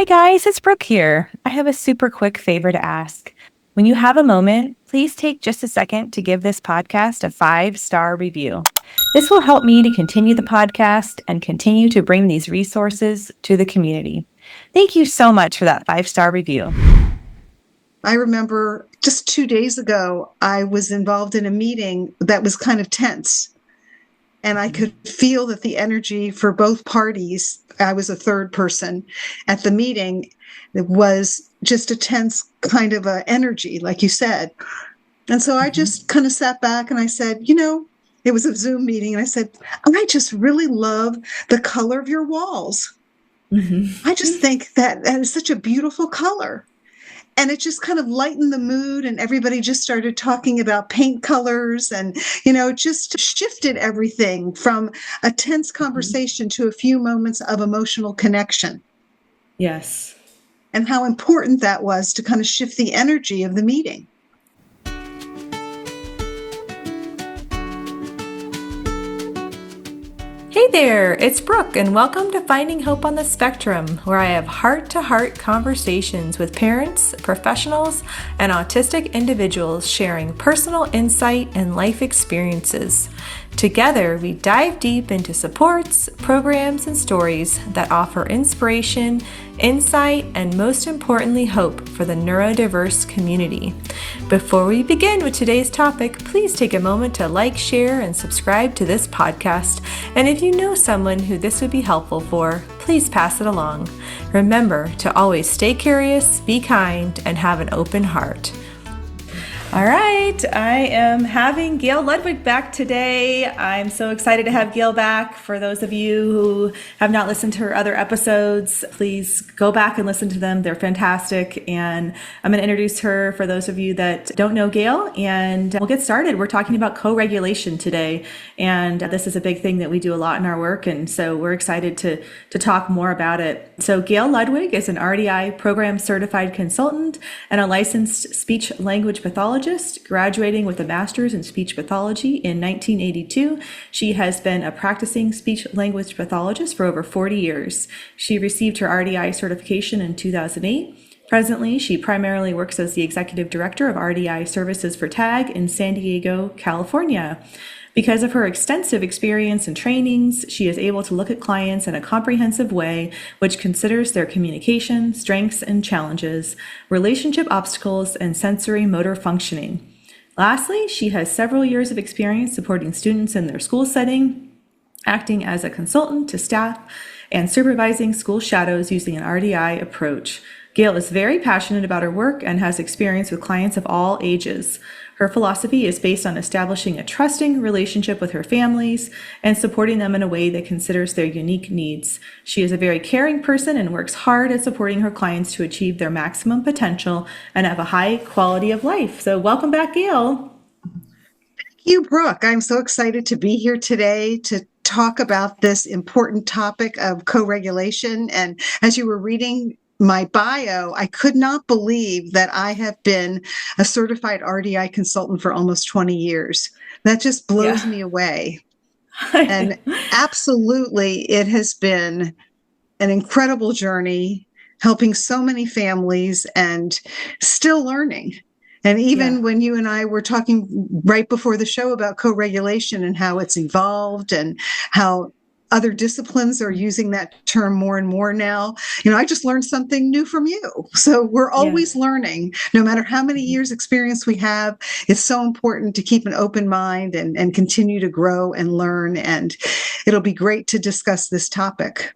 Hi guys, it's Brooke here. I have a super quick favor to ask. When you have a moment, please take just a second to give this podcast a 5-star review. This will help me to continue the podcast and continue to bring these resources to the community. Thank you so much for that 5-star review. I remember just 2 days ago, I was involved in a meeting that was kind of tense. And I could feel that the energy for both parties, I was a third person at the meeting, it was just a tense kind of a energy, like you said. And so I just kind of sat back and I said, it was a Zoom meeting. And I said, I just really love the color of your walls. I just think that is such a beautiful color. And it just kind of lightened the mood, and everybody just started talking about paint colors, and, it just shifted everything from a tense conversation to a few moments of emotional connection. Yes. And how important that was to kind of shift the energy of the meeting. Hey there, it's Brooke, and welcome to Finding Hope on the Spectrum, where I have heart-to-heart conversations with parents, professionals, and autistic individuals sharing personal insight and life experiences. Together, we dive deep into supports, programs, and stories that offer inspiration, insight, and most importantly, hope for the neurodiverse community. Before we begin with today's topic, please take a moment to like, share, and subscribe to this podcast. And if you know someone who this would be helpful for, please pass it along. Remember to always stay curious, be kind, and have an open heart. All right, I am having Gail Ludwig back today. I'm so excited to have Gail back. For those of you who have not listened to her other episodes, please go back and listen to them. They're fantastic. And I'm going to introduce her for those of you that don't know Gail, and we'll get started. We're talking about co-regulation today, and this is a big thing that we do a lot in our work, and so we're excited to talk more about it. So Gail Ludwig is an RDI program certified consultant and a licensed speech language pathologist, graduating with a master's in speech pathology in 1982. She has been a practicing speech language pathologist for over 40 years. She received her RDI certification in 2008. Presently, she primarily works as the executive director of RDI services for TAG in San Diego, California. Because of her extensive experience and trainings, she is able to look at clients in a comprehensive way, which considers their communication, strengths and challenges, relationship obstacles, and sensory motor functioning. Lastly, she has several years of experience supporting students in their school setting, acting as a consultant to staff, and supervising school shadows using an RDI approach. Gail is very passionate about her work and has experience with clients of all ages. Her philosophy is based on establishing a trusting relationship with her families and supporting them in a way that considers their unique needs. She is a very caring person and works hard at supporting her clients to achieve their maximum potential and have a high quality of life. So welcome back, Gail. Thank you, Brooke. I'm so excited to be here today to talk about this important topic of co-regulation. And as you were reading my bio, I could not believe that I have been a certified RDI consultant for almost 20 years. That just blows me away. And absolutely, it has been an incredible journey, helping so many families and still learning. And even when you and I were talking right before the show about co-regulation and how it's evolved and how other disciplines are using that term more and more now. I just learned something new from you. So we're always learning, no matter how many years experience we have. It's so important to keep an open mind and continue to grow and learn. And it'll be great to discuss this topic.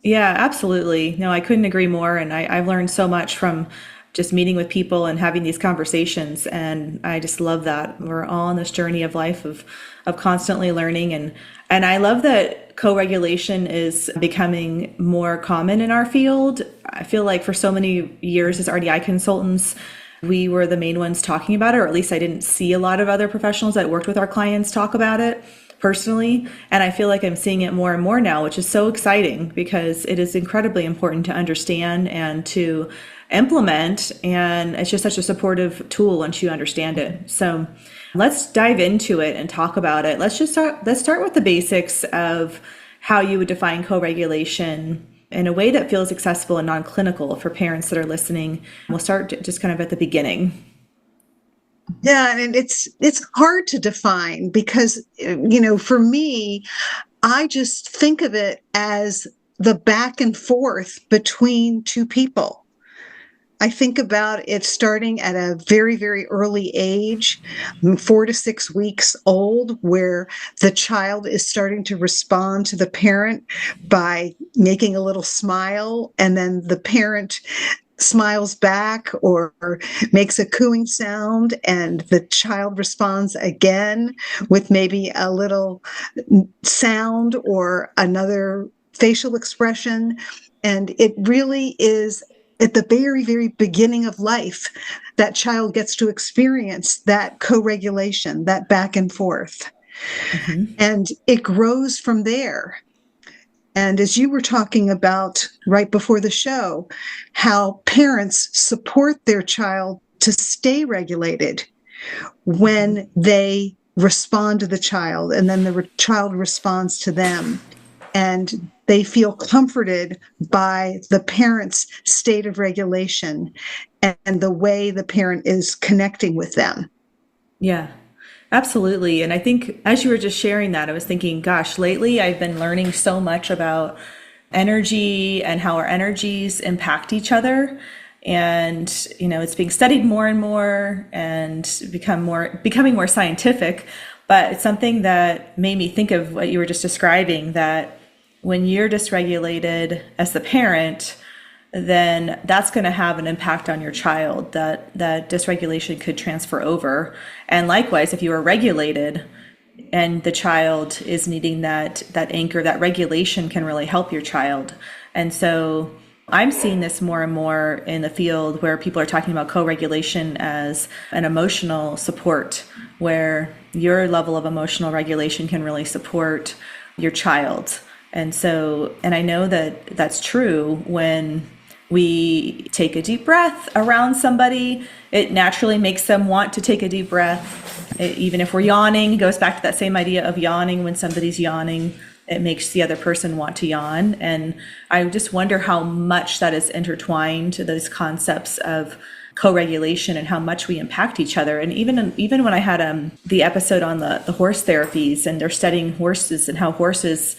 Yeah, absolutely. No, I couldn't agree more. And I've learned so much from just meeting with people and having these conversations. And I just love that. We're all on this journey of life of constantly learning. And I love that co-regulation is becoming more common in our field. I feel like for so many years as RDI consultants, we were the main ones talking about it, or at least I didn't see a lot of other professionals that worked with our clients talk about it personally. And I feel like I'm seeing it more and more now, which is so exciting because it is incredibly important to understand and to implement. And it's just such a supportive tool once you understand it. So let's dive into it and talk about it. Let's start with the basics of how you would define co-regulation in a way that feels accessible and non-clinical for parents that are listening. We'll start just kind of at the beginning. Yeah, and it's hard to define because, for me, I just think of it as the back and forth between two people. I think about it starting at a very, very early age, 4 to 6 weeks old, where the child is starting to respond to the parent by making a little smile, and then the parent smiles back or makes a cooing sound, and the child responds again with maybe a little sound or another facial expression. And it really is at the very, very beginning of life that child gets to experience that co-regulation, that back and forth. Mm-hmm. And it grows from there. And as you were talking about right before the show, how parents support their child to stay regulated when they respond to the child, and then the child responds to them. And they feel comforted by the parent's state of regulation and the way the parent is connecting with them. Yeah. Absolutely. And I think as you were just sharing that, I was thinking, gosh, lately I've been learning so much about energy and how our energies impact each other. And, it's being studied more and more and becoming more scientific. But it's something that made me think of what you were just describing, that when you're dysregulated as the parent, then that's going to have an impact on your child, that dysregulation could transfer over. And likewise, if you are regulated and the child is needing that anchor, that regulation can really help your child. And so I'm seeing this more and more in the field where people are talking about co-regulation as an emotional support, where your level of emotional regulation can really support your child. And I know that that's true when we take a deep breath around somebody. It naturally makes them want to take a deep breath. Even if we're yawning, it goes back to that same idea of yawning. When somebody's yawning, it makes the other person want to yawn. And I just wonder how much that is intertwined to those concepts of co-regulation and how much we impact each other. And even when I had the episode on the horse therapies, and they're studying horses and how horses'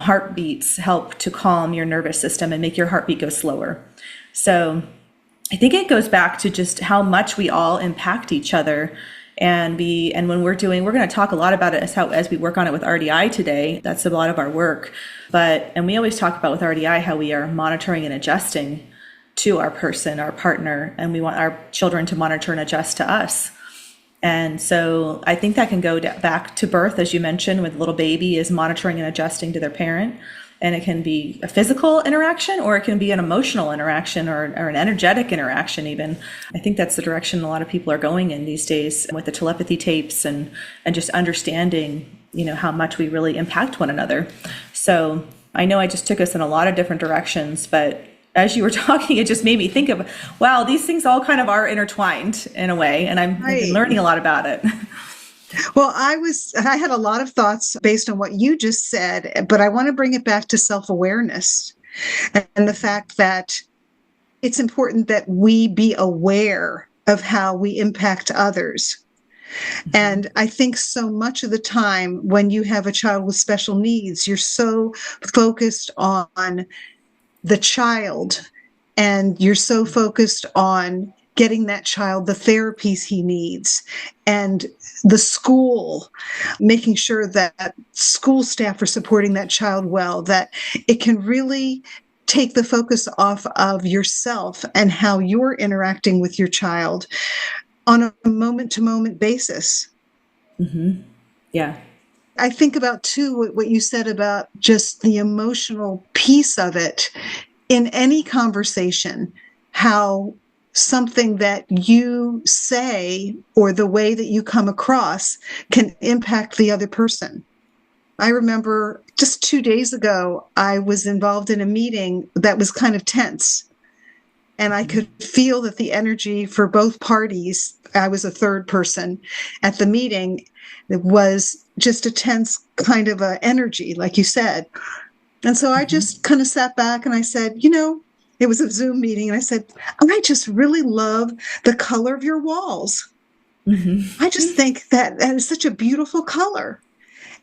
heartbeats help to calm your nervous system and make your heartbeat go slower. So I think it goes back to just how much we all impact each other. And when we're going to talk a lot about it as we work on it with RDI today. That's a lot of our work. And we always talk about with RDI how we are monitoring and adjusting to our person, our partner, and we want our children to monitor and adjust to us. And so I think that can go back to birth, as you mentioned, with a little baby is monitoring and adjusting to their parent. And it can be a physical interaction, or it can be an emotional interaction, or an energetic interaction even. I think that's the direction a lot of people are going in these days with the telepathy tapes and just understanding, how much we really impact one another. So I know I just took us in a lot of different directions, but as you were talking, it just made me think of, wow, these things all kind of are intertwined in a way, and I've been learning a lot about it. Well, I had a lot of thoughts based on what you just said, but I want to bring it back to self-awareness and the fact that it's important that we be aware of how we impact others. Mm-hmm. And I think so much of the time when you have a child with special needs, you're so focused on the child, and you're so focused on getting that child the therapies he needs, and the school, making sure that school staff are supporting that child well, that it can really take the focus off of yourself and how you're interacting with your child on a moment-to-moment basis. Mm-hmm. Yeah. I think about, too, what you said about just the emotional piece of it in any conversation, how something that you say or the way that you come across can impact the other person. I remember just 2 days ago, I was involved in a meeting that was kind of tense. And I could feel that the energy for both parties, I was a third person at the meeting, it was just a tense kind of energy, like you said. And so I just kind of sat back and I said, it was a Zoom meeting. And I said, I just really love the color of your walls. I just think that is such a beautiful color.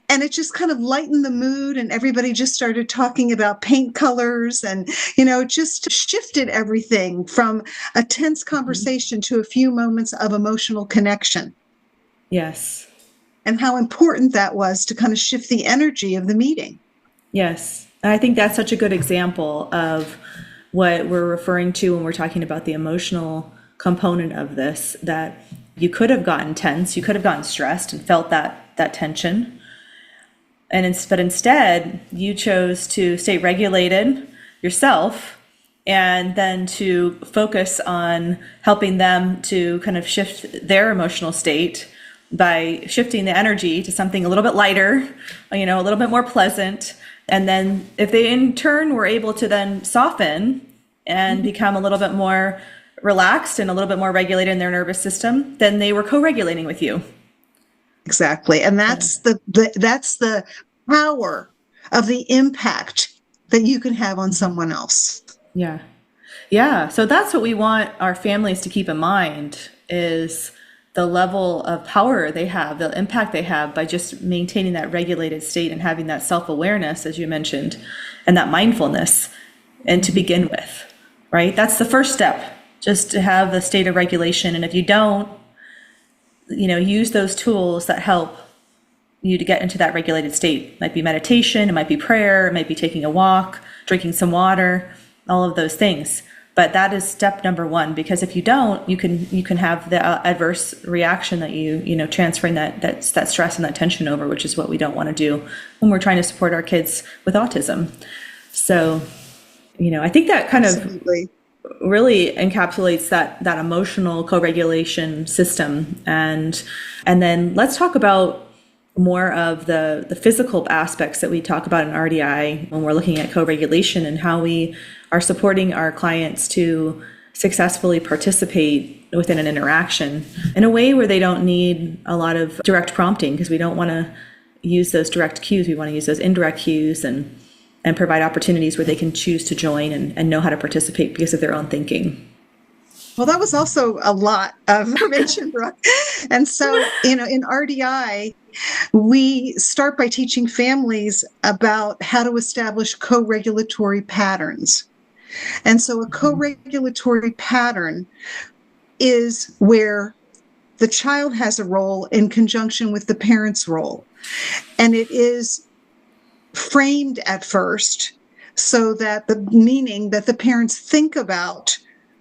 And it just kind of lightened the mood, and everybody just started talking about paint colors, and, it just shifted everything from a tense conversation to a few moments of emotional connection. Yes. And how important that was to kind of shift the energy of the meeting. Yes. And I think that's such a good example of what we're referring to when we're talking about the emotional component of this, that you could have gotten tense, you could have gotten stressed and felt that tension. But instead, you chose to stay regulated yourself, and then to focus on helping them to kind of shift their emotional state by shifting the energy to something a little bit lighter, a little bit more pleasant. And then if they in turn were able to then soften and become a little bit more relaxed and a little bit more regulated in their nervous system, then they were co-regulating with you. Exactly. And that's the power of the impact that you can have on someone else. Yeah. Yeah. So that's what we want our families to keep in mind, is the level of power they have, the impact they have by just maintaining that regulated state and having that self-awareness, as you mentioned, and that mindfulness, and to begin with, right? That's the first step, just to have the state of regulation. And if you don't, use those tools that help you to get into that regulated state. It might be meditation, it might be prayer, it might be taking a walk, drinking some water, all of those things. But that is step number one, because if you don't, you can have the adverse reaction that you transferring that stress and that tension over, which is what we don't want to do when we're trying to support our kids with autism. So, I think that kind Absolutely. of really encapsulates that emotional co-regulation system. And then let's talk about more of the physical aspects that we talk about in RDI when we're looking at co-regulation, and how we are supporting our clients to successfully participate within an interaction in a way where they don't need a lot of direct prompting, because we don't want to use those direct cues. We want to use those indirect cues and provide opportunities where they can choose to join and know how to participate because of their own thinking. Well, that was also a lot of information, Brooke. And so, in RDI, we start by teaching families about how to establish co-regulatory patterns. And so a co-regulatory pattern is where the child has a role in conjunction with the parent's role. And it is framed at first so that meaning that the parents think about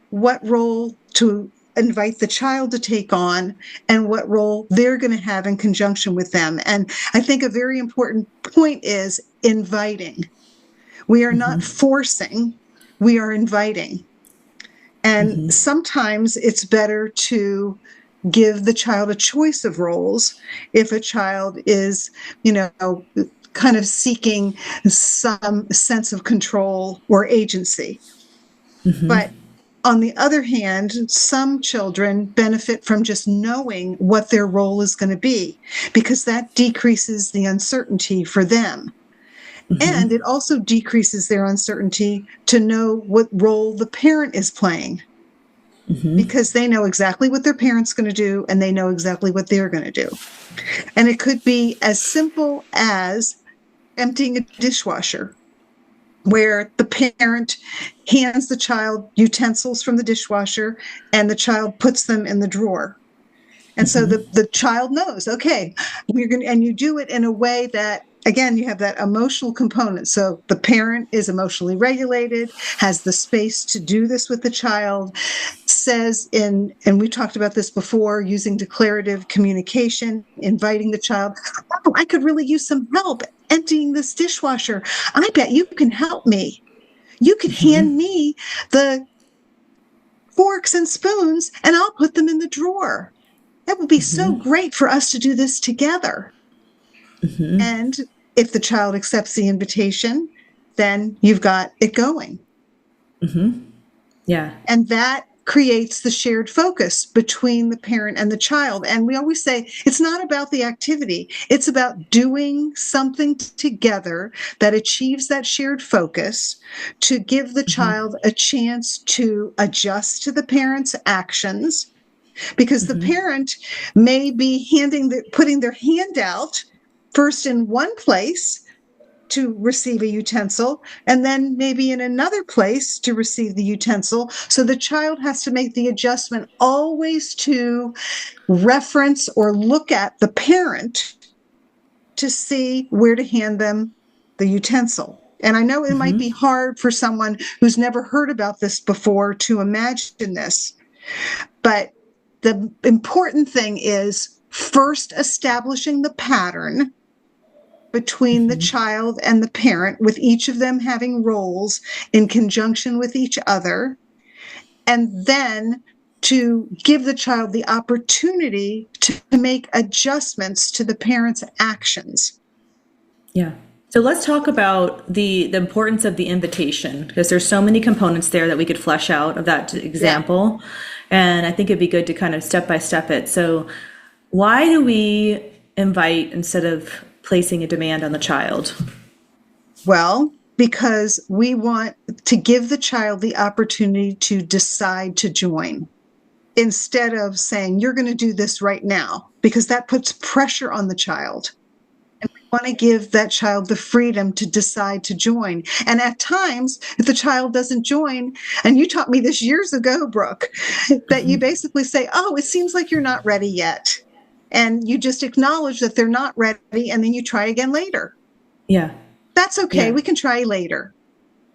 what role to invite the child to take on and what role they're going to have in conjunction with them. And I think a very important point is inviting. We are not forcing, we are inviting. And sometimes it's better to give the child a choice of roles if a child is, kind of seeking some sense of control or agency. But on the other hand, some children benefit from just knowing what their role is going to be, because that decreases the uncertainty for them. And it also decreases their uncertainty to know what role the parent is playing, because they know exactly what their parent's going to do and they know exactly what they're going to do. And it could be as simple as emptying a dishwasher, where the parent hands the child utensils from the dishwasher and the child puts them in the drawer. And so the child knows, okay, and you do it in a way that, again, you have that emotional component. So the parent is emotionally regulated, has the space to do this with the child, says and we talked about this before, using declarative communication, inviting the child, oh, I could really use some help emptying this dishwasher. I bet you can help me. You could hand me the forks and spoons and I'll put them in the drawer. That would be so great for us to do this together. And if the child accepts the invitation, then you've got it going. Yeah. And that creates the shared focus between the parent and the child. And we always say it's not about the activity. It's about doing something together that achieves that shared focus to give the child a chance to adjust to the parent's actions, because the parent may be putting their hand out first in one place to receive a utensil, and then maybe in another place to receive the utensil. So the child has to make the adjustment always to reference or look at the parent to see where to hand them the utensil. And I know it might be hard for someone who's never heard about this before to imagine this, but the important thing is first establishing the pattern between the child and the parent, with each of them having roles in conjunction with each other, and then to give the child the opportunity to make adjustments to the parent's actions. Yeah. So let's talk about the importance of the invitation, because there's so many components there that we could flesh out of that example. Yeah. And I think it'd be good to kind of step by step it. So why do we invite instead of placing a demand on the child? Well, because we want to give the child the opportunity to decide to join, instead of saying, you're going to do this right now, because that puts pressure on the child. And we want to give that child the freedom to decide to join. And at times, if the child doesn't join, and you taught me this years ago, Brooke, that you basically say, oh, it seems like you're not ready yet. And you just acknowledge that they're not ready, and then you try again later. Yeah. That's okay. Yeah. We can try later.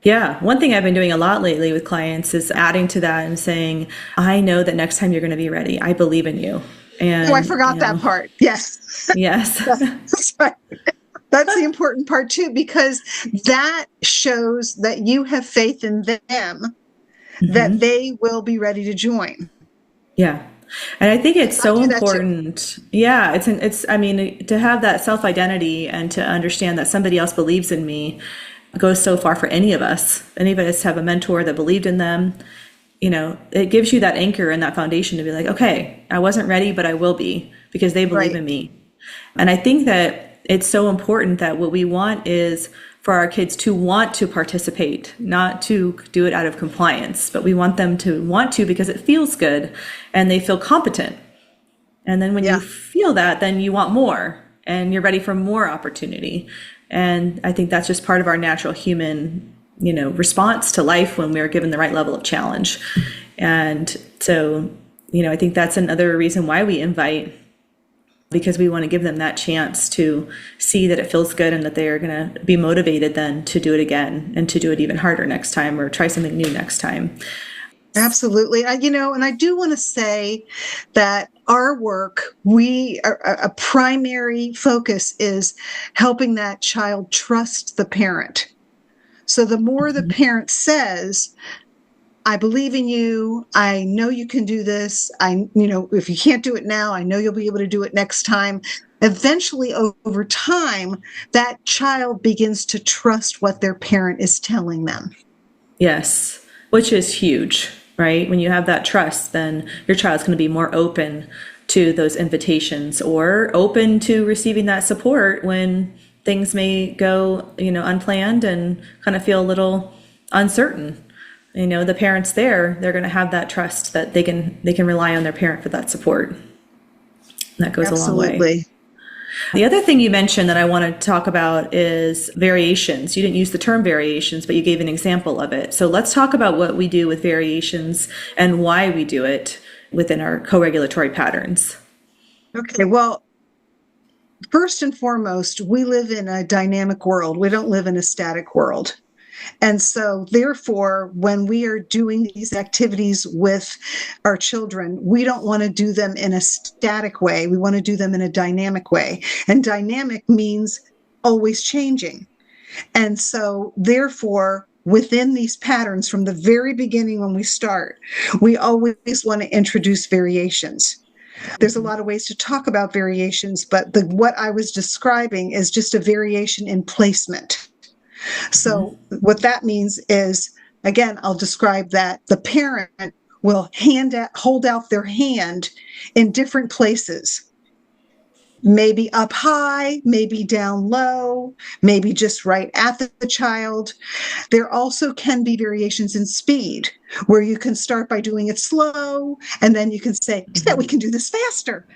Yeah. One thing I've been doing a lot lately with clients is adding to that and saying, I know that next time you're going to be ready. I believe in you. And, I forgot that part. Yes. Yes. That's right. That's the important part too, because that shows that you have faith in them, that they will be ready to join. Yeah. And I think it's so important. Yeah. I mean, to have that self-identity and to understand that somebody else believes in me goes so far for any of us. Any of us have a mentor that believed in them. You know, it gives you that anchor and that foundation to be like, okay, I wasn't ready, but I will be, because they believe in me. And I think that it's so important that what we want is for our kids to want to participate, not to do it out of compliance, but we want them to want to because it feels good and they feel competent. And then when you feel that, then you want more and you're ready for more opportunity. And I think that's just part of our natural human, response to life when we're given the right level of challenge. And so, I think that's another reason why we invite, because we want to give them that chance to see that it feels good and that they are going to be motivated then to do it again and to do it even harder next time or try something new next time. Absolutely. And I do want to say that our work, a primary focus is helping that child trust the parent. So the more the parent says, I believe in you, I know you can do this, if you can't do it now, I know you'll be able to do it next time. Eventually, over time, that child begins to trust what their parent is telling them. Yes, which is huge, right? When you have that trust, then your child's going to be more open to those invitations or open to receiving that support when things may go, unplanned and kind of feel a little uncertain. The parents they're going to have that trust that they can rely on their parent for that support. And that goes a long way. The other thing you mentioned that I want to talk about is variations. You didn't use the term variations, but you gave an example of it. So let's talk about what we do with variations and why we do it within our co-regulatory patterns. Okay, well, first and foremost, we live in a dynamic world. We don't live in a static world. And so therefore, when we are doing these activities with our children, we don't want to do them in a static way. We want to do them in a dynamic way. And dynamic means always changing. And so therefore, within these patterns from the very beginning when we start, we always want to introduce variations. There's a lot of ways to talk about variations, but what I was describing is just a variation in placement. So what that means is, again, I'll describe that the parent will hold out their hand in different places. Maybe up high, maybe down low, maybe just right at the child. There also can be variations in speed where you can start by doing it slow, and then you can say, yeah, we can do this faster.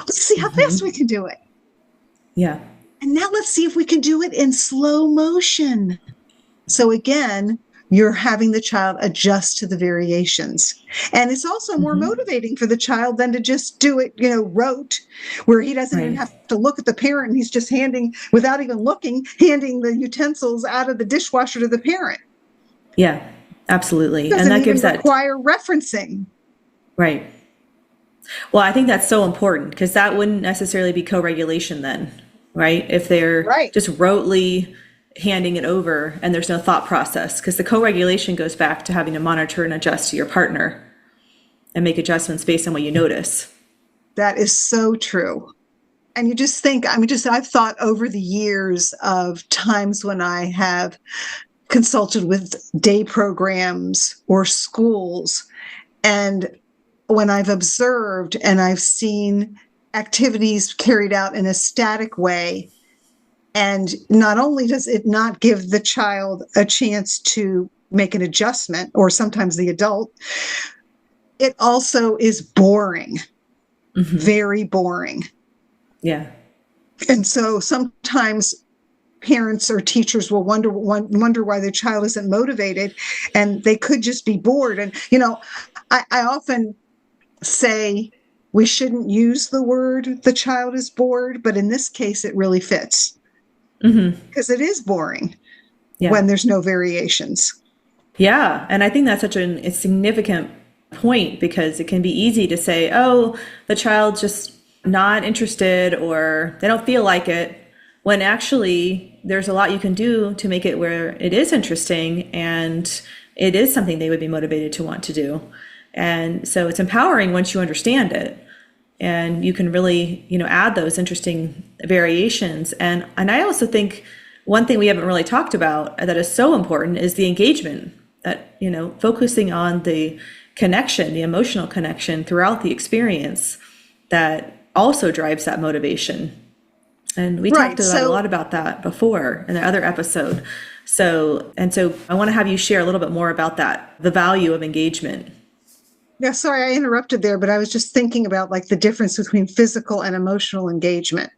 Let's see how fast we can do it. Yeah. And now let's see if we can do it in slow motion. So again, you're having the child adjust to the variations. And it's also more motivating for the child than to just do it, rote, where he doesn't even have to look at the parent. And he's just without even looking, handing the utensils out of the dishwasher to the parent. Yeah, absolutely. Doesn't and that even gives that require referencing. Right. Well, I think that's so important because that wouldn't necessarily be co-regulation then, right? If they're just rotely handing it over and there's no thought process, because the co-regulation goes back to having to monitor and adjust to your partner and make adjustments based on what you notice. That is so true. And you just think, I've thought over the years of times when I have consulted with day programs or schools, and when I've observed and I've seen activities carried out in a static way, and not only does it not give the child a chance to make an adjustment, or sometimes the adult, it also is boring, very boring. Yeah. And so sometimes parents or teachers will wonder why their child isn't motivated, and they could just be bored. And, I often say we shouldn't use the word the child is bored, but in this case, it really fits. Because it is boring when there's no variations. Yeah. And I think that's such a significant point, because it can be easy to say, oh, the child's just not interested or they don't feel like it, when actually there's a lot you can do to make it where it is interesting and it is something they would be motivated to want to do. And so it's empowering once you understand it. And you can really, add those interesting variations. And I also think one thing we haven't really talked about that is so important is the engagement, that, focusing on the connection, the emotional connection throughout the experience, that also drives that motivation. And we talked a lot about that before in the other episode. So I want to have you share a little bit more about that, the value of engagement. Yeah, sorry, I interrupted there, but I was just thinking about the difference between physical and emotional engagement.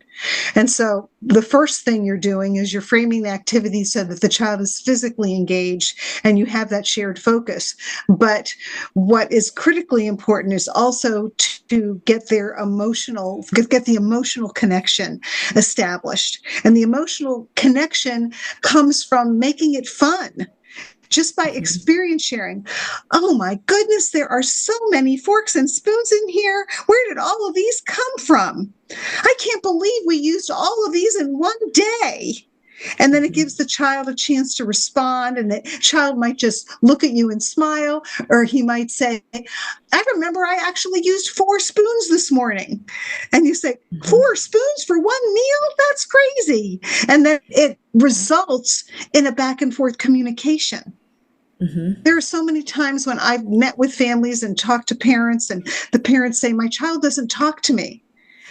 And so the first thing you're doing is you're framing the activity so that the child is physically engaged and you have that shared focus. But what is critically important is also to get the emotional connection established. And the emotional connection comes from making it fun. Just by experience sharing. Oh my goodness, there are so many forks and spoons in here. Where did all of these come from? I can't believe we used all of these in one day. And then it gives the child a chance to respond, and the child might just look at you and smile, or he might say, I remember I actually used 4 spoons this morning. And you say, 4 spoons for one meal? That's crazy. And then it results in a back and forth communication. There are so many times when I've met with families and talked to parents, and the parents say, my child doesn't talk to me.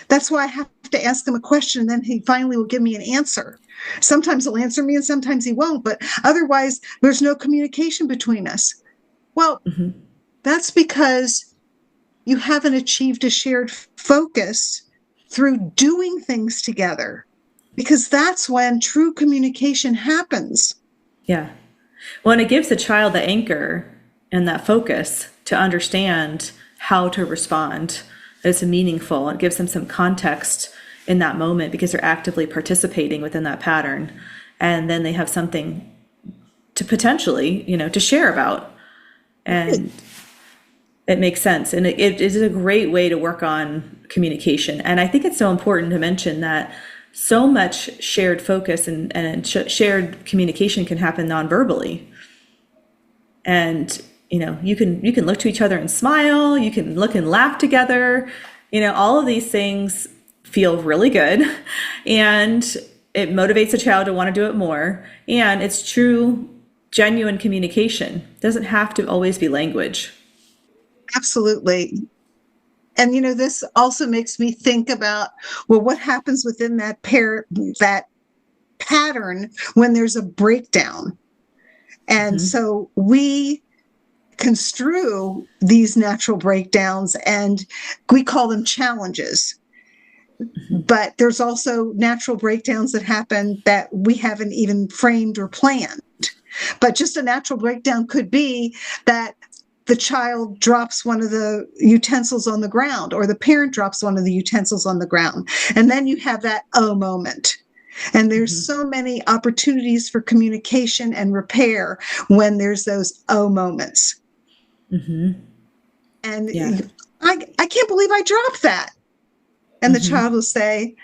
That's why I have to ask him a question, and then he finally will give me an answer. Sometimes he'll answer me and sometimes he won't, but otherwise there's no communication between us. Well, that's because you haven't achieved a shared focus through doing things together, because that's when true communication happens. Yeah. Well, and it gives the child the anchor and that focus to understand how to respond. It's meaningful. It gives them some context in that moment because they're actively participating within that pattern. And then they have something to potentially, to share about. And it makes sense. And it is a great way to work on communication. And I think it's so important to mention that so much shared focus and shared communication can happen non-verbally. And, you can look to each other and smile, you can look and laugh together, all of these things feel really good, and it motivates a child to want to do it more. And it's true, genuine communication. It doesn't have to always be language. Absolutely. And, this also makes me think about, well, what happens within that pattern when there's a breakdown. And so we construe these natural breakdowns and we call them challenges. But there's also natural breakdowns that happen that we haven't even framed or planned. But just a natural breakdown could be that the child drops one of the utensils on the ground, or the parent drops one of the utensils on the ground. And then you have that moment. And there's so many opportunities for communication and repair when there's those moments. And I can't believe I dropped that. And the child will say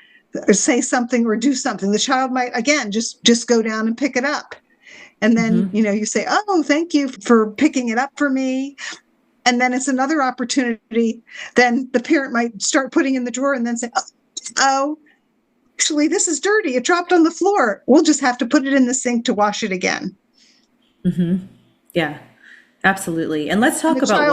something or do something. The child might, again, just go down and pick it up. And then, you say, oh, thank you for picking it up for me. And then it's another opportunity. Then the parent might start putting in the drawer and then say, oh, actually, this is dirty. It dropped on the floor. We'll just have to put it in the sink to wash it again. Yeah, absolutely. And let's talk about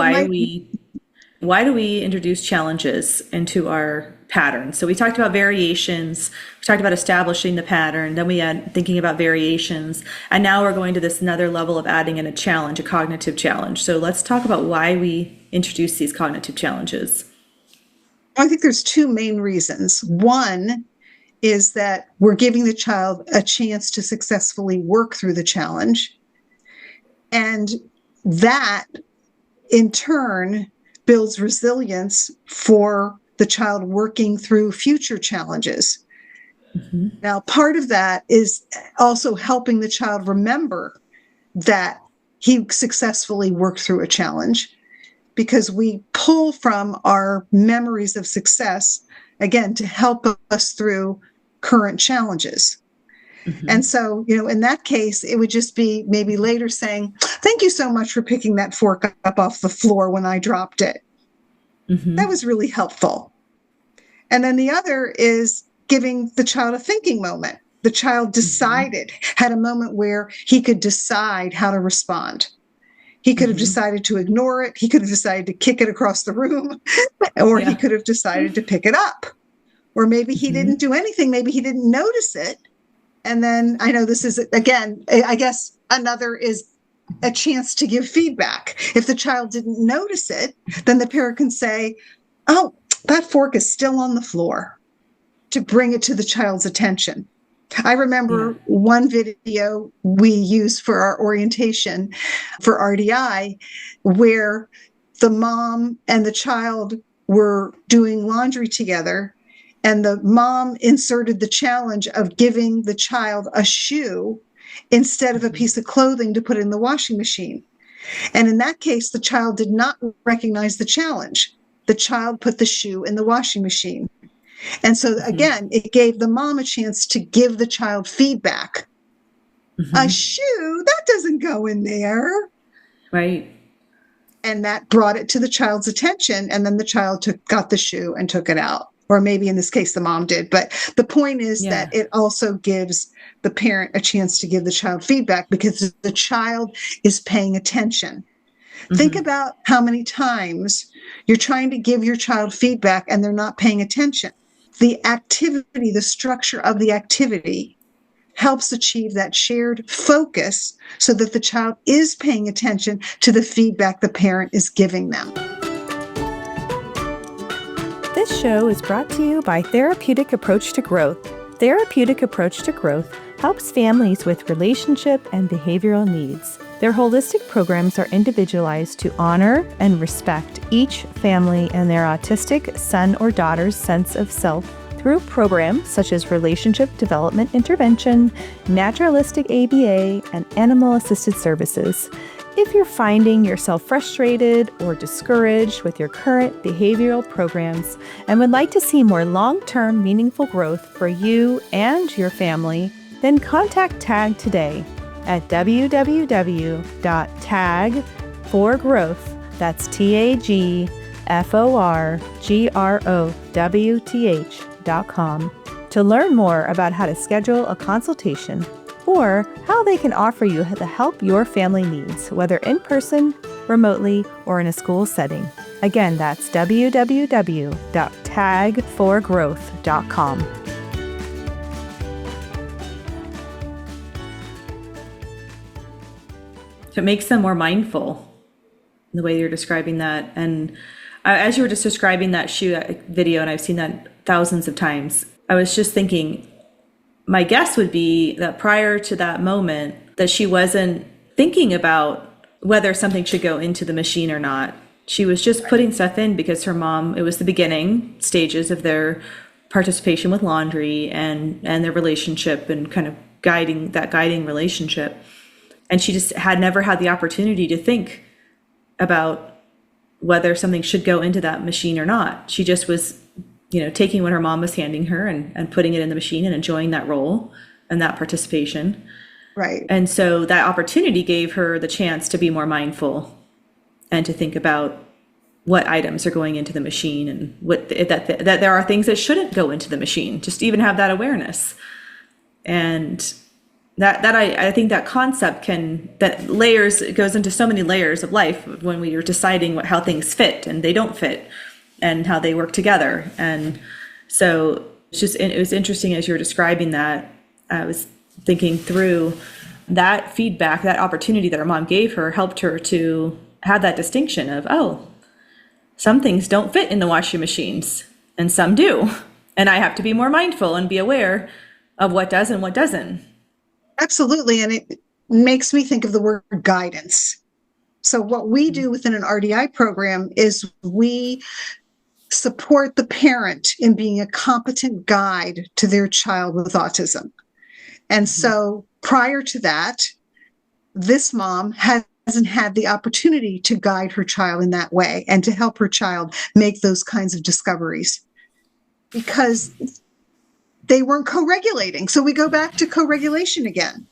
why do we introduce challenges into our patterns? So we talked about variations, we talked about establishing the pattern, then we had thinking about variations, and now we're going to this another level of adding in a challenge, a cognitive challenge. So let's talk about why we introduce these cognitive challenges. I think there's two main reasons. One is that we're giving the child a chance to successfully work through the challenge. And that, in turn, builds resilience for the child working through future challenges. Now, part of that is also helping the child remember that he successfully worked through a challenge, because we pull from our memories of success, again, to help us through current challenges. And so, in that case, it would just be maybe later saying, thank you so much for picking that fork up off the floor when I dropped it. That was really helpful. And then the other is giving the child a thinking moment. The child had a moment where he could decide how to respond. He could have decided to ignore it. He could have decided to kick it across the room, or he could have decided to pick it up. Or maybe he didn't do anything. Maybe he didn't notice it. And then I know this is, again, I guess another is a chance to give feedback. If the child didn't notice it, then the parent can say, oh, that fork is still on the floor, to bring it to the child's attention. I remember one video we used for our orientation for RDI, where the mom and the child were doing laundry together. And the mom inserted the challenge of giving the child a shoe instead of a piece of clothing to put in the washing machine. And in that case, the child did not recognize the challenge. The child put the shoe in the washing machine. And so, again, it gave the mom a chance to give the child feedback. A shoe? That doesn't go in there. Right. And that brought it to the child's attention. And then the child got the shoe and took it out. Or maybe in this case, the mom did. But the point is that it also gives the parent a chance to give the child feedback, because the child is paying attention. Think about how many times you're trying to give your child feedback and they're not paying attention. The activity, the structure of the activity helps achieve that shared focus so that the child is paying attention to the feedback the parent is giving them. This show is brought to you by Therapeutic Approach to Growth. Therapeutic Approach to Growth helps families with relationship and behavioral needs. Their holistic programs are individualized to honor and respect each family and their autistic son or daughter's sense of self through programs such as relationship development intervention, naturalistic ABA, and animal-assisted services. If you're finding yourself frustrated or discouraged with your current behavioral programs and would like to see more long-term meaningful growth for you and your family, then contact TAG today at www.tagforgrowth, that's TAGFORGROWTH.com, to learn more about how to schedule a consultation or how they can offer you the help your family needs, whether in person, remotely, or in a school setting. Again, that's www.tagforgrowth.com. It makes them more mindful, the way you're describing that. And as you were just describing that shoe video, and I've seen that thousands of times, I was just thinking, my guess would be that prior to that moment, that she wasn't thinking about whether something should go into the machine or not. She was just putting stuff in because her mom, it was the beginning stages of their participation with laundry and their relationship and kind of guiding relationship. And she just had never had the opportunity to think about whether something should go into that machine or not. She just was, taking what her mom was handing her and putting it in the machine and enjoying that role and that participation. Right. And so that opportunity gave her the chance to be more mindful and to think about what items are going into the machine and that there are things that shouldn't go into the machine, just to even have that awareness. And I think that concept it goes into so many layers of life when we are deciding how things fit and they don't fit and how they work together. And so it was interesting as you were describing that. I was thinking through that feedback, that opportunity that her mom gave her helped her to have that distinction of, some things don't fit in the washing machines and some do. And I have to be more mindful and be aware of what does and what doesn't. Absolutely. And it makes me think of the word guidance. So what we do within an RDI program is we support the parent in being a competent guide to their child with autism. And so prior to that, this mom hasn't had the opportunity to guide her child in that way and to help her child make those kinds of discoveries because they weren't co-regulating. So we go back to co-regulation again,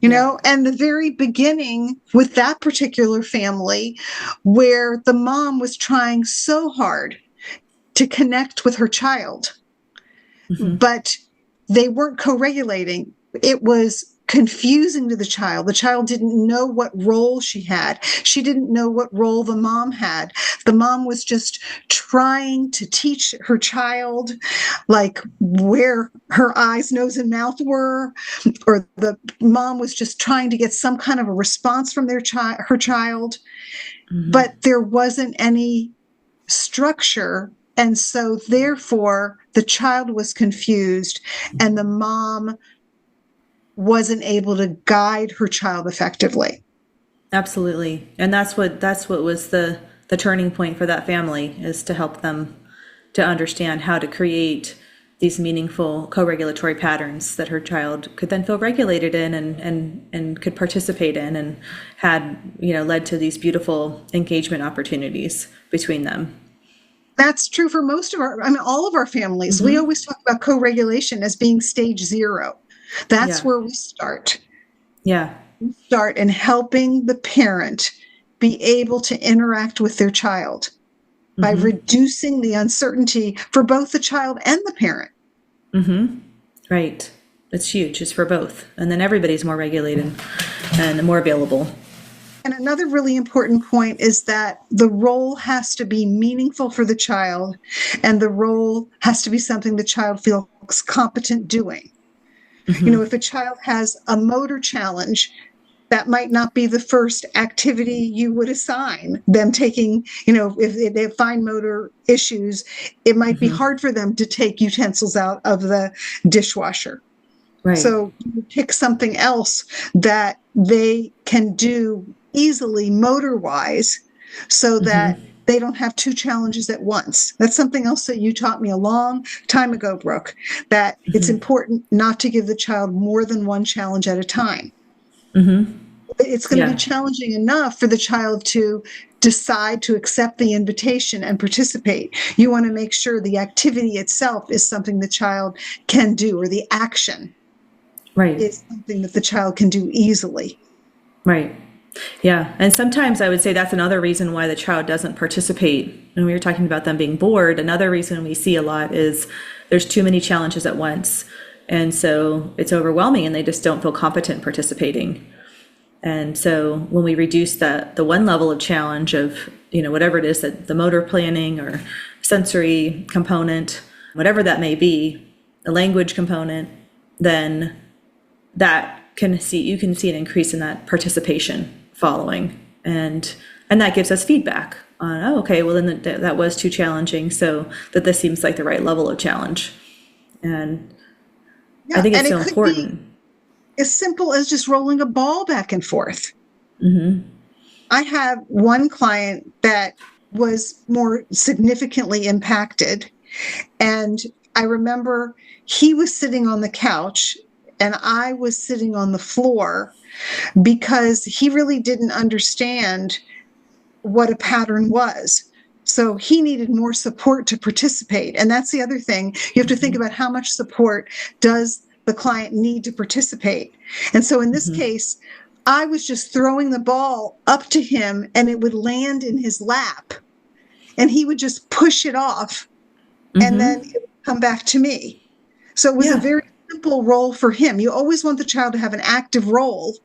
and the very beginning with that particular family where the mom was trying so hard to connect with her child, but they weren't co-regulating. It was confusing to the child. The child didn't know what role she had. She didn't know what role the mom had. The mom was just trying to teach her child, like where her eyes, nose, and mouth were, or the mom was just trying to get some kind of a response from her child. But there wasn't any structure. And so therefore the child was confused and the mom wasn't able to guide her child effectively. Absolutely. And that's what was the turning point for that family, is to help them to understand how to create these meaningful co-regulatory patterns that her child could then feel regulated in and could participate in, and had, led to these beautiful engagement opportunities between them. That's true for all of our families. We always talk about co-regulation as being stage 0. That's where we start. Yeah. We start in helping the parent be able to interact with their child by reducing the uncertainty for both the child and the parent. Right. It's huge. It's for both. And then everybody's more regulated and more available. And another really important point is that the role has to be meaningful for the child, and the role has to be something the child feels competent doing. If a child has a motor challenge, that might not be the first activity you would assign them taking. If they have fine motor issues, it might be hard for them to take utensils out of the dishwasher. Right. So you pick something else that they can do easily motor-wise so that they don't have two challenges at once. That's something else that you taught me a long time ago, Brooke, that it's important not to give the child more than one challenge at a time. It's going to be challenging enough for the child to decide to accept the invitation and participate. You want to make sure the activity itself is something the child can do, or the action is something that the child can do easily. Right. Yeah. And sometimes I would say that's another reason why the child doesn't participate. And we were talking about them being bored. Another reason we see a lot is there's too many challenges at once. And so it's overwhelming and they just don't feel competent participating. And so when we reduce the one level of challenge of, whatever it is, that the motor planning or sensory component, whatever that may be, the language component, then you can see an increase in that participation following. And that gives us feedback on, okay, well then that was too challenging, so that this seems like the right level of challenge. And I think it's so important. As simple as just rolling a ball back and forth. Mm-hmm. I have one client that was more significantly impacted. And I remember he was sitting on the couch and I was sitting on the floor because he really didn't understand what a pattern was. So he needed more support to participate. And that's the other thing. You have to think about how much support does the client need to participate. And so in this case, I was just throwing the ball up to him and it would land in his lap and he would just push it off and then it would come back to me. So it was a very simple role for him. You always want the child to have an active role.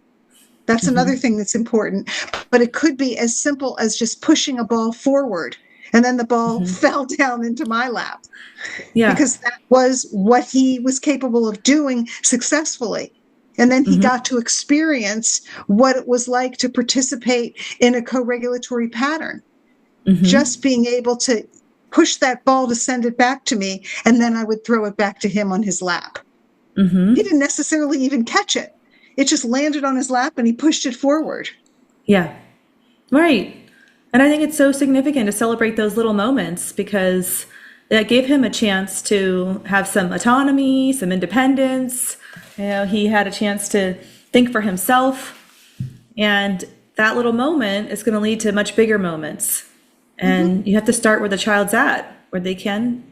That's another thing that's important. But it could be as simple as just pushing a ball forward and then the ball fell down into my lap. Yeah. Because that was what he was capable of doing successfully. And then he got to experience what it was like to participate in a co-regulatory pattern. Just being able to push that ball to send it back to me, and then I would throw it back to him on his lap. He didn't necessarily even catch it. It just landed on his lap and he pushed it forward. Yeah. Right. And I think it's so significant to celebrate those little moments because that gave him a chance to have some autonomy, some independence. He had a chance to think for himself. And that little moment is going to lead to much bigger moments. And you have to start where the child's at, where they can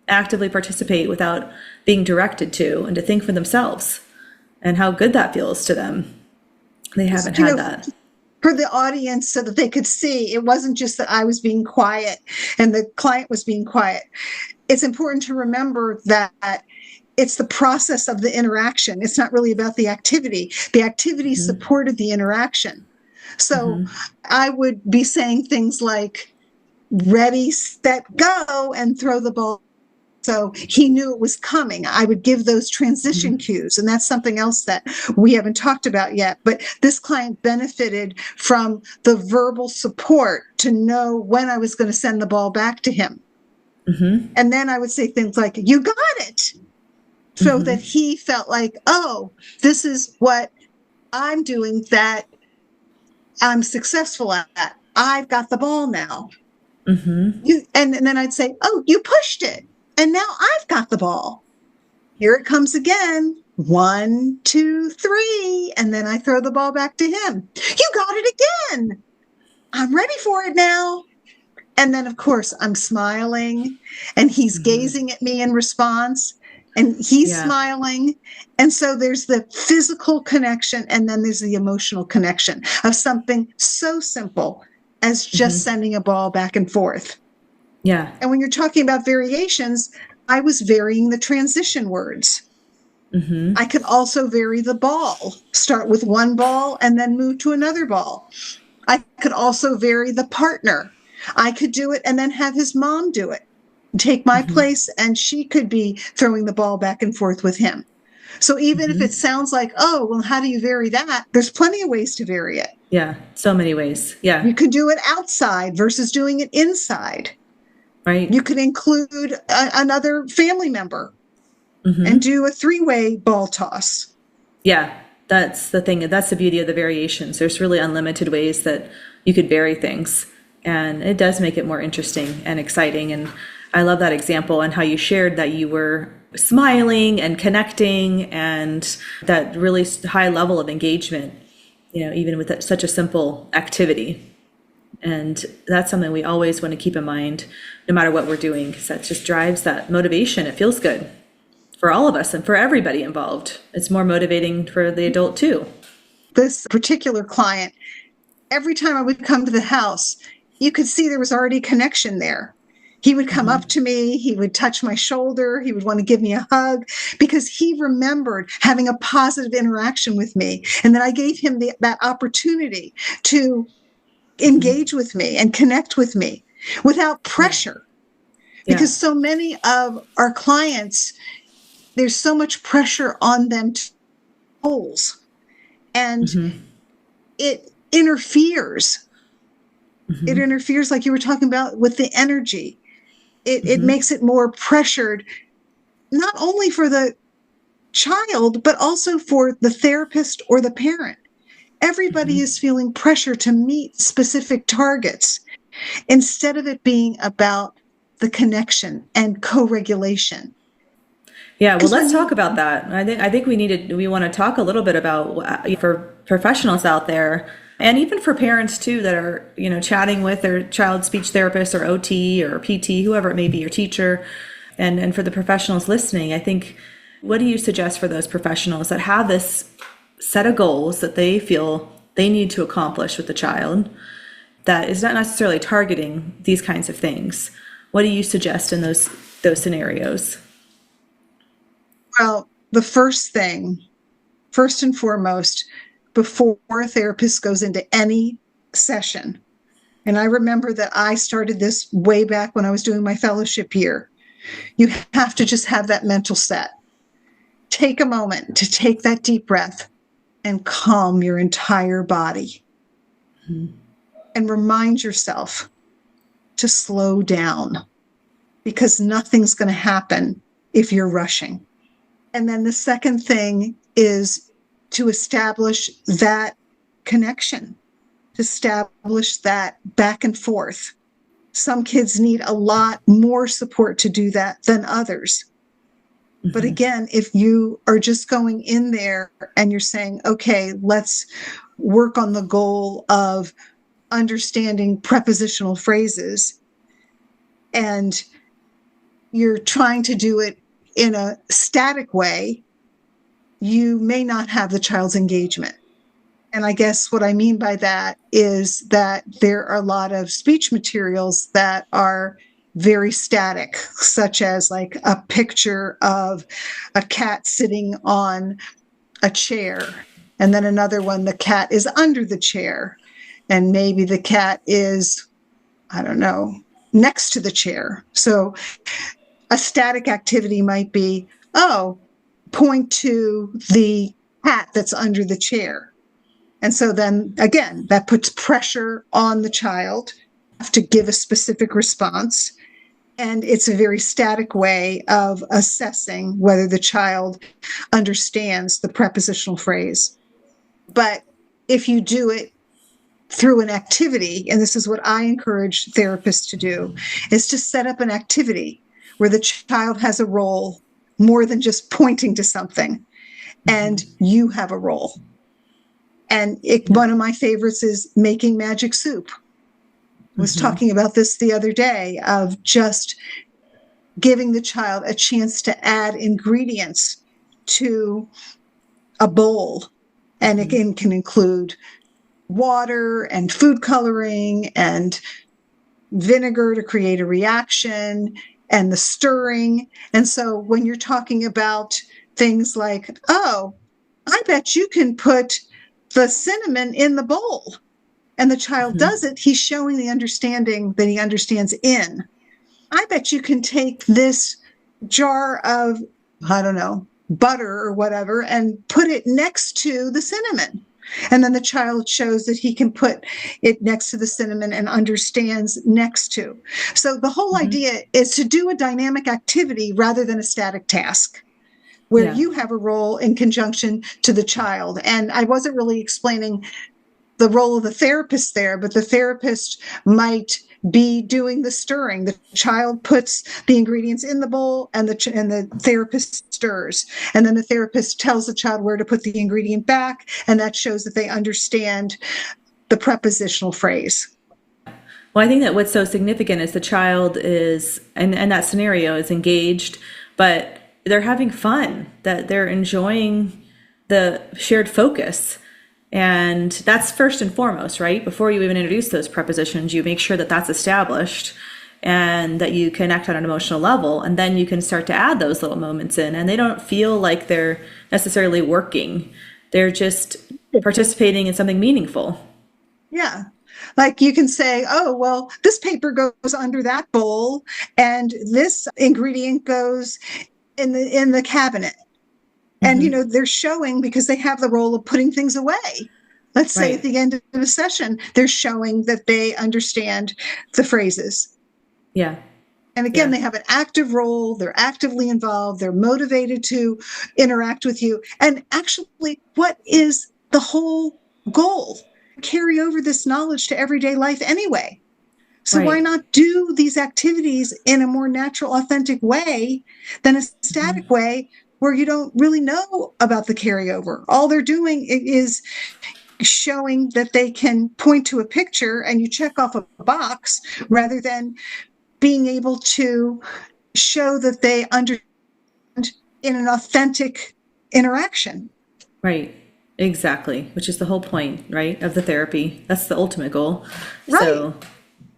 actively participate without being directed to, and to think for themselves and how good that feels to them. They haven't had that. For the audience, so that they could see, it wasn't just that I was being quiet and the client was being quiet. It's important to remember that it's the process of the interaction. It's not really about the activity. The activity supported the interaction. So I would be saying things like, ready, set, go, and throw the ball. So he knew it was coming. I would give those transition cues. And that's something else that we haven't talked about yet. But this client benefited from the verbal support to know when I was going to send the ball back to him. And then I would say things like, you got it. So that he felt like, oh, this is what I'm doing that I'm successful at. I've got the ball now. And then I'd say, oh, you pushed it. And now I've got the ball. Here it comes again. 1, 2, 3. And then I throw the ball back to him. You got it again. I'm ready for it now. And then, of course, I'm smiling and he's gazing at me in response and he's smiling. And so there's the physical connection and then there's the emotional connection of something so simple as just sending a ball back and forth. Yeah. And when you're talking about variations, I was varying the transition words. I could also vary the ball, start with one ball and then move to another ball. I could also vary the partner. I could do it and then have his mom do it, take my place, and she could be throwing the ball back and forth with him. So even if it sounds like, oh, well, how do you vary that? There's plenty of ways to vary it. Yeah, so many ways. Yeah. You could do it outside versus doing it inside. Right. You could include another family member and do a 3-way ball toss. Yeah, that's the thing. That's the beauty of the variations. There's really unlimited ways that you could vary things. And it does make it more interesting and exciting. And I love that example and how you shared that you were smiling and connecting and that really high level of engagement, even with such a simple activity. And that's something we always want to keep in mind, no matter what we're doing, because that just drives that motivation. It feels good for all of us and for everybody involved. It's more motivating for the adult too. This particular client, every time I would come to the house, you could see there was already a connection there. He would come up to me, he would touch my shoulder, he would want to give me a hug because he remembered having a positive interaction with me. And then I gave him that opportunity to engage with me and connect with me without pressure. Because so many of our clients, there's so much pressure on them to goals, and it interferes. It interferes, like you were talking about, with the energy. It makes it more pressured, not only for the child, but also for the therapist or the parent. Everybody is feeling pressure to meet specific targets instead of it being about the connection and co-regulation. Yeah, well, let's talk about that. I think we want to talk a little bit about, for professionals out there, and even for parents too that are, chatting with their child speech therapist or OT or PT, whoever it may be, your teacher, and for the professionals listening. I think, what do you suggest for those professionals that have this set of goals that they feel they need to accomplish with the child that is not necessarily targeting these kinds of things? What do you suggest in those scenarios? Well, the first and foremost, before a therapist goes into any session, and I remember that I started this way back when I was doing my fellowship year, you have to just have that mental set. Take a moment to take that deep breath and calm your entire body. And remind yourself to slow down, because nothing's going to happen if you're rushing. And then the second thing is to establish that connection, to establish that back and forth. Some kids need a lot more support to do that than others. But again, if you are just going in there and you're saying, okay, let's work on the goal of understanding prepositional phrases, and you're trying to do it in a static way, you may not have the child's engagement. And I guess what I mean by that is that there are a lot of speech materials that are very static, such as like a picture of a cat sitting on a chair, and then another one, the cat is under the chair, and maybe the cat is, I don't know, next to the chair. So a static activity might be, point to the cat that's under the chair. And so then, again, that puts pressure on the child to give a specific response. And it's a very static way of assessing whether the child understands the prepositional phrase. But if you do it through an activity, and this is what I encourage therapists to do, is to set up an activity where the child has a role more than just pointing to something, and you have a role. And one of my favorites is making magic soup. I was talking about this the other day, of just giving the child a chance to add ingredients to a bowl. And it can include water and food coloring and vinegar to create a reaction, and the stirring. And so when you're talking about things like, I bet you can put the cinnamon in the bowl, and the child does it, he's showing the understanding that he understands in. I bet you can take this jar of, I don't know, butter or whatever, and put it next to the cinnamon. And then the child shows that he can put it next to the cinnamon and understands next to. So the whole idea is to do a dynamic activity rather than a static task, where you have a role in conjunction to the child. And I wasn't really explaining the role of the therapist there, but the therapist might be doing the stirring. The child puts the ingredients in the bowl, and the therapist stirs. And then the therapist tells the child where to put the ingredient back, and that shows that they understand the prepositional phrase. Well, I think that what's so significant is the child is, and that scenario is engaged, but they're having fun, that they're enjoying the shared focus. And that's first and foremost, right? Before you even introduce those prepositions, you make sure that that's established. and that you connect on an emotional level. And then you can start to add those little moments in, and they don't feel like they're necessarily working. They're just participating in something meaningful. Yeah. Like you can say, oh, well, this paper goes under that bowl and this ingredient goes in the cabinet. And, they're showing, because they have the role of putting things away. Let's say at the end of the session, they're showing that they understand the phrases. Yeah. And again, they have an active role. They're actively involved. They're motivated to interact with you. And actually, what is the whole goal? Carry over this knowledge to everyday life anyway. So why not do these activities in a more natural, authentic way than a static way where you don't really know about the carryover? All they're doing is showing that they can point to a picture and you check off a box, rather than being able to show that they understand in an authentic interaction. Right. Exactly. Which is the whole point, right, of the therapy. That's the ultimate goal. Right. So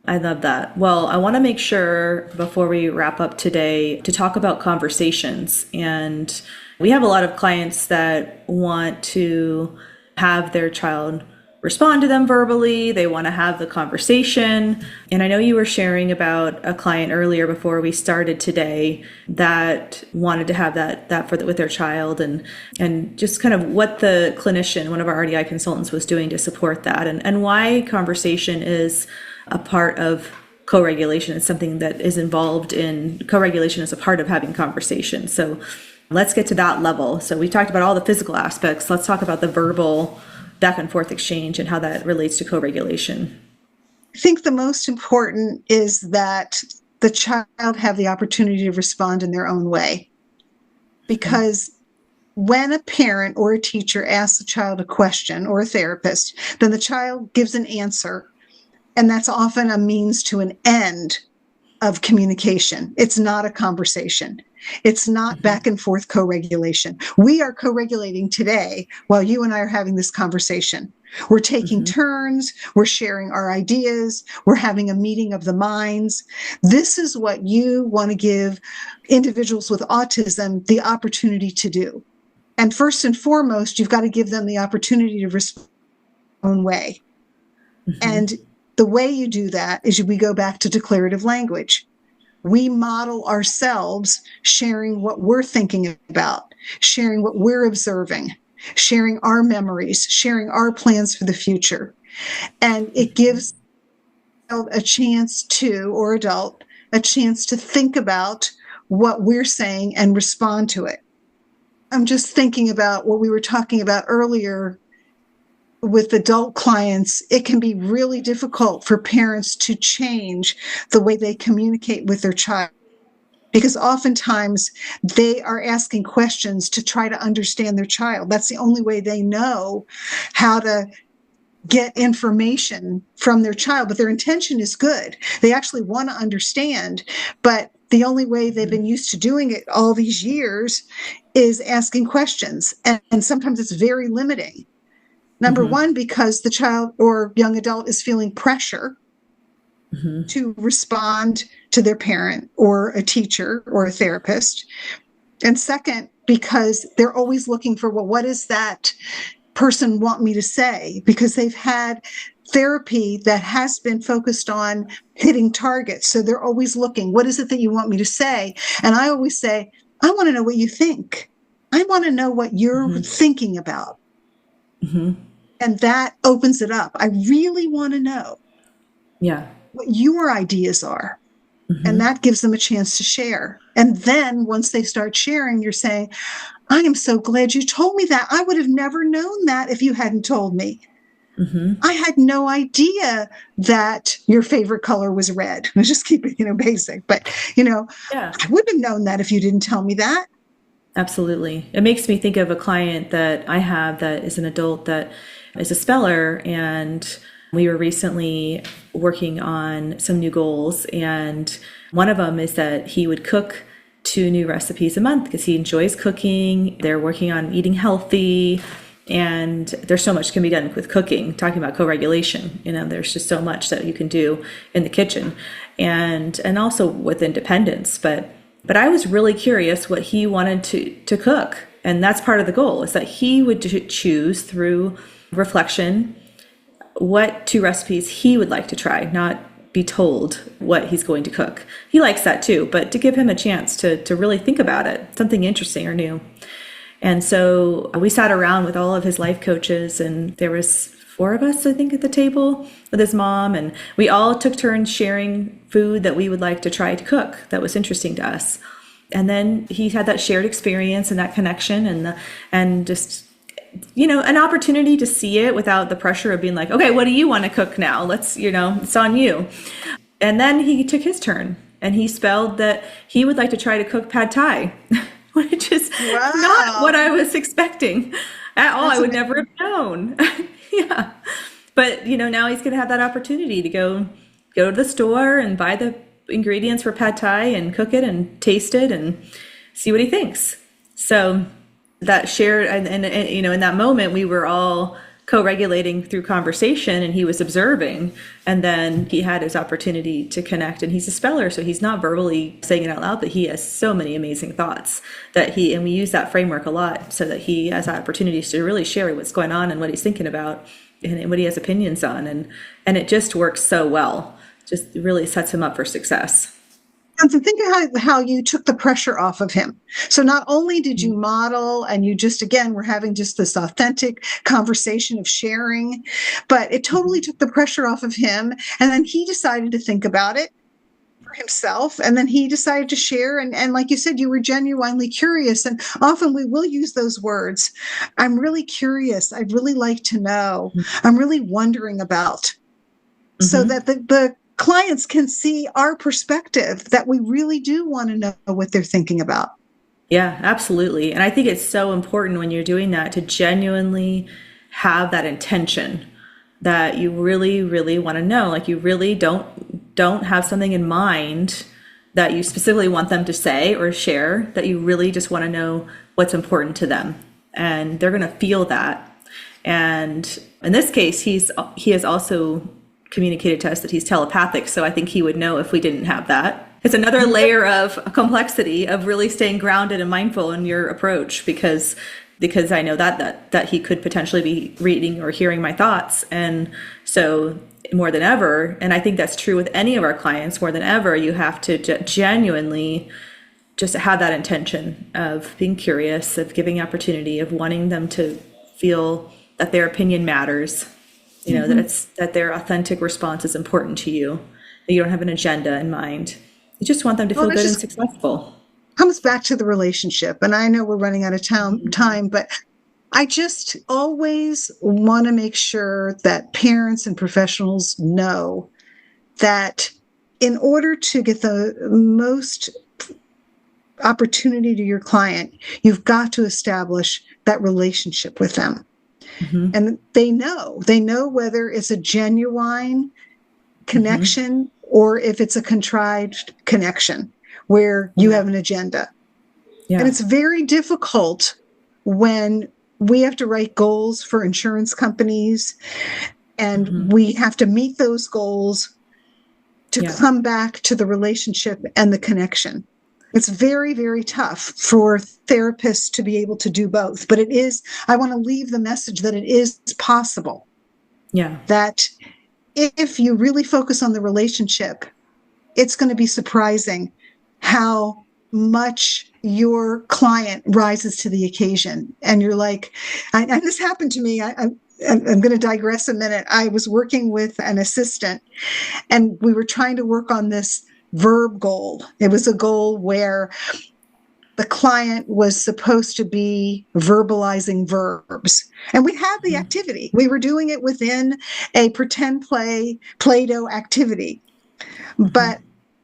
I love that. Well, I want to make sure before we wrap up today to talk about conversations. And we have a lot of clients that want to have their child respond to them verbally. They want to have the conversation. And I know you were sharing about a client earlier before we started today that wanted to have that with their child, and just kind of what the clinician, one of our RDI consultants, was doing to support that, and why conversation is a part of co-regulation. It's something that is involved in co-regulation as a part of having conversation. So let's get to that level. So we talked about all the physical aspects. Let's talk about the verbal back and forth exchange and how that relates to co-regulation. I think the most important is that the child have the opportunity to respond in their own way. Because when a parent or a teacher asks a child a question, or a therapist, then the child gives an answer. And that's often a means to an end of communication. It's not a conversation. It's not back and forth co-regulation. We are co-regulating today while you and I are having this conversation. We're taking turns. We're sharing our ideas. We're having a meeting of the minds. This is what you want to give individuals with autism the opportunity to do. And first and foremost, you've got to give them the opportunity to respond their own way. And the way you do that is we go back to declarative language. We model ourselves sharing what we're thinking about, sharing what we're observing, sharing our memories, sharing our plans for the future. And it gives a chance to, or adult, a chance to think about what we're saying and respond to it. I'm just thinking about what we were talking about earlier with adult clients. It can be really difficult for parents to change the way they communicate with their child, because oftentimes they are asking questions to try to understand their child. That's the only way they know how to get information from their child, but their intention is good. They actually want to understand, but the only way they've been used to doing it all these years is asking questions. And sometimes it's very limiting. Number one, because the child or young adult is feeling pressure to respond to their parent or a teacher or a therapist. And second, because they're always looking for, well, what does that person want me to say? Because they've had therapy that has been focused on hitting targets. So they're always looking, what is it that you want me to say? And I always say, I want to know what you think. I want to know what you're thinking about. And that opens it up. I really want to know what your ideas are. And that gives them a chance to share. And then once they start sharing, you're saying, I am so glad you told me that. I would have never known that if you hadn't told me. I had no idea that your favorite color was red. Let's just keep it, basic. But, I wouldn't have known that if you didn't tell me that. Absolutely. It makes me think of a client that I have that is an adult that is a speller, and we were recently working on some new goals, and one of them is that he would cook 2 new recipes a month because he enjoys cooking. They're working on eating healthy, and there's so much can be done with cooking. Talking about co-regulation, there's just so much that you can do in the kitchen. and also with independence. But I was really curious what he wanted to cook. And that's part of the goal, is that he would choose through reflection what 2 recipes he would like to try, not be told what he's going to cook. He likes that too, but to give him a chance to really think about it, something interesting or new. And so we sat around with all of his life coaches, and there was 4 of us, I think, at the table with his mom, and we all took turns sharing food that we would like to try to cook that was interesting to us. And then he had that shared experience and that connection and just, an opportunity to see it without the pressure of being like, okay, what do you want to cook now? Let's, it's on you. And then he took his turn, and he spelled that he would like to try to cook pad thai, which is not what I was expecting at all. I would never have known. Yeah. But, now he's going to have that opportunity to go to the store and buy the ingredients for pad thai and cook it and taste it and see what he thinks. So that shared, and in that moment, we were all co-regulating through conversation, and he was observing, and then he had his opportunity to connect. And he's a speller, so he's not verbally saying it out loud, but he has so many amazing thoughts and we use that framework a lot, so that he has opportunities to really share what's going on and what he's thinking about and what he has opinions on, and it just works so well. Just really sets him up for success. And to think of how you took the pressure off of him. So not only did you model, and you just, again, we're having just this authentic conversation of sharing, but it totally took the pressure off of him. And then he decided to think about it for himself. And then he decided to share. And like you said, you were genuinely curious. And often we will use those words. I'm really curious. I'd really like to know. I'm really wondering about. So that the clients can see our perspective, that we really do want to know what they're thinking about. Yeah, absolutely. And I think it's so important when you're doing that to genuinely have that intention that you really, really want to know. Like, you really don't have something in mind that you specifically want them to say or share, that you really just want to know what's important to them. And they're going to feel that. And in this case, he has also communicated to us that he's telepathic. So I think he would know if we didn't have that. It's another layer of complexity of really staying grounded and mindful in your approach, because I know that he could potentially be reading or hearing my thoughts. And so more than ever, and I think that's true with any of our clients, more than ever, you have to genuinely just have that intention of being curious, of giving opportunity, of wanting them to feel that their opinion matters. That their authentic response is important to you, that you don't have an agenda in mind. You just want them to feel good and successful. Comes back to the relationship. And I know we're running out of time, but I just always want to make sure that parents and professionals know that in order to get the most opportunity to your client, you've got to establish that relationship with them. And they know whether it's a genuine connection or if it's a contrived connection where you have an agenda. Yeah. And it's very difficult when we have to write goals for insurance companies, and we have to meet those goals to come back to the relationship and the connection. It's very, very tough for therapists to be able to do both. But I want to leave the message that it is possible. Yeah. That if you really focus on the relationship, it's going to be surprising how much your client rises to the occasion. And you're like, and this happened to me. I'm going to digress a minute. I was working with an assistant, and we were trying to work on this verb goal. It was a goal where the client was supposed to be verbalizing verbs. And we had the activity. We were doing it within a pretend Play-Doh activity. But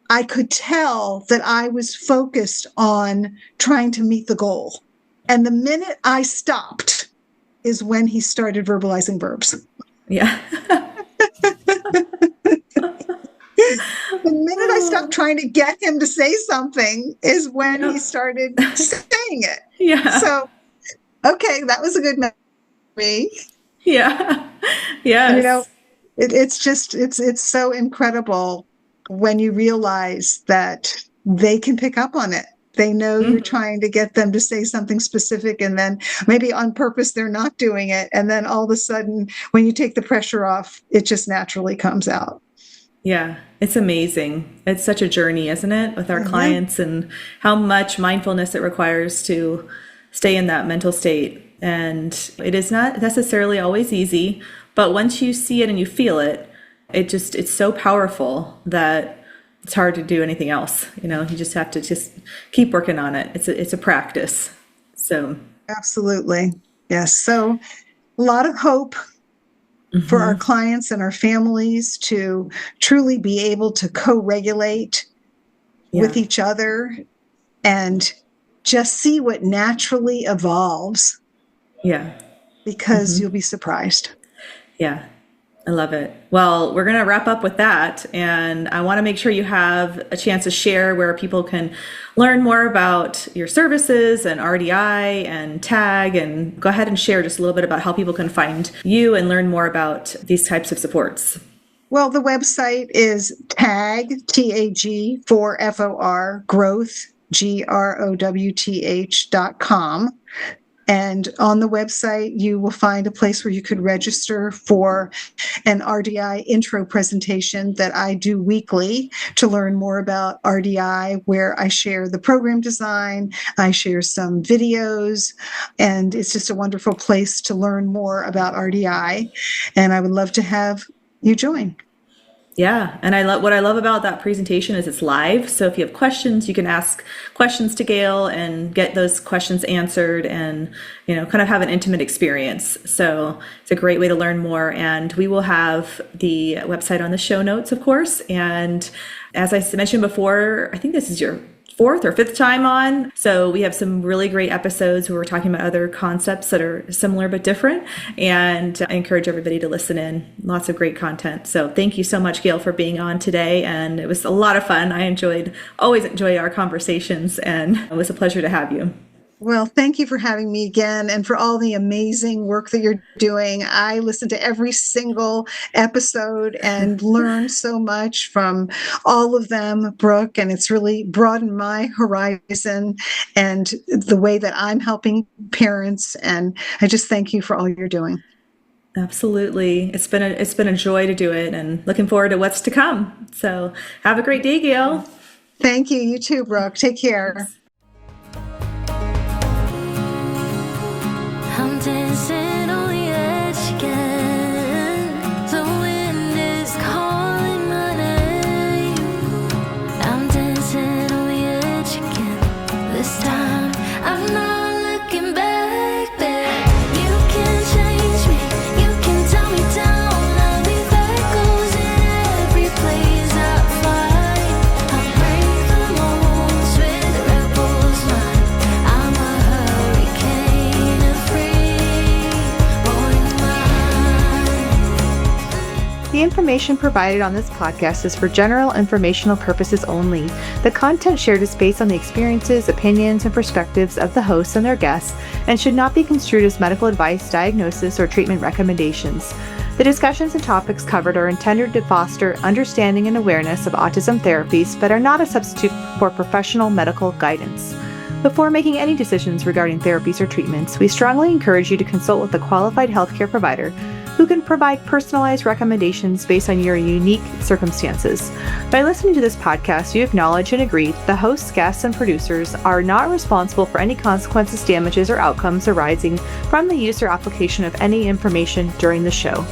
I could tell that I was focused on trying to meet the goal. And the minute I stopped is when he started verbalizing verbs. Yeah. The minute I stopped trying to get him to say something is when he started saying it. Yeah. So, okay, that was a good memory. Yeah. Yeah. It's so incredible when you realize that they can pick up on it. They know you're trying to get them to say something specific, and then maybe on purpose they're not doing it. And then all of a sudden, when you take the pressure off, it just naturally comes out. Yeah, it's amazing. It's such a journey, isn't it, with our clients, and how much mindfulness it requires to stay in that mental state. And it is not necessarily always easy, but once you see it and you feel it, it's so powerful that it's hard to do anything else. You just have to just keep working on it. It's a practice. So absolutely. Yes. So a lot of hope for our clients and our families to truly be able to co-regulate with each other and just see what naturally evolves. Yeah. Because you'll be surprised. Yeah. I love it. Well, we're going to wrap up with that. And I want to make sure you have a chance to share where people can learn more about your services and RDI and TAG, and go ahead and share just a little bit about how people can find you and learn more about these types of supports. Well, the website is TAG, T-A-G, for F-O-R, growth, GROWTH.com. And on the website, you will find a place where you could register for an RDI intro presentation that I do weekly to learn more about RDI, where I share the program design, I share some videos, and it's just a wonderful place to learn more about RDI. And I would love to have you join. Yeah. And what I love about that presentation is it's live. So if you have questions, you can ask questions to Gail and get those questions answered, and, kind of have an intimate experience. So it's a great way to learn more. And we will have the website on the show notes, of course. And as I mentioned before, I think this is your 4th or 5th time on. So we have some really great episodes where we're talking about other concepts that are similar but different. And I encourage everybody to listen in. Lots of great content. So thank you so much, Gail, for being on today. And it was a lot of fun. I always enjoy our conversations, and it was a pleasure to have you. Well, thank you for having me again, and for all the amazing work that you're doing. I listen to every single episode and learn so much from all of them, Brooke, and it's really broadened my horizon and the way that I'm helping parents. And I just thank you for all you're doing. Absolutely. It's been a joy to do it, and looking forward to what's to come. So have a great day, Gail. Thank you. You too, Brooke. Take care. I'm dancing on the edge again. The wind is calling my name. I'm dancing on the edge again. This time I'm not looking back, babe. You can change me, you can tell me down. I'll leave echoes in every place I find. I'll break the molds with the rebel's mind. I'm a hurricane of The information provided on this podcast is for general informational purposes only. The content shared is based on the experiences, opinions, and perspectives of the hosts and their guests, and should not be construed as medical advice, diagnosis, or treatment recommendations. The discussions and topics covered are intended to foster understanding and awareness of autism therapies, but are not a substitute for professional medical guidance. Before making any decisions regarding therapies or treatments, we strongly encourage you to consult with a qualified healthcare provider who can provide personalized recommendations based on your unique circumstances. By listening to this podcast, you acknowledge and agree that the hosts, guests, and producers are not responsible for any consequences, damages, or outcomes arising from the use or application of any information during the show.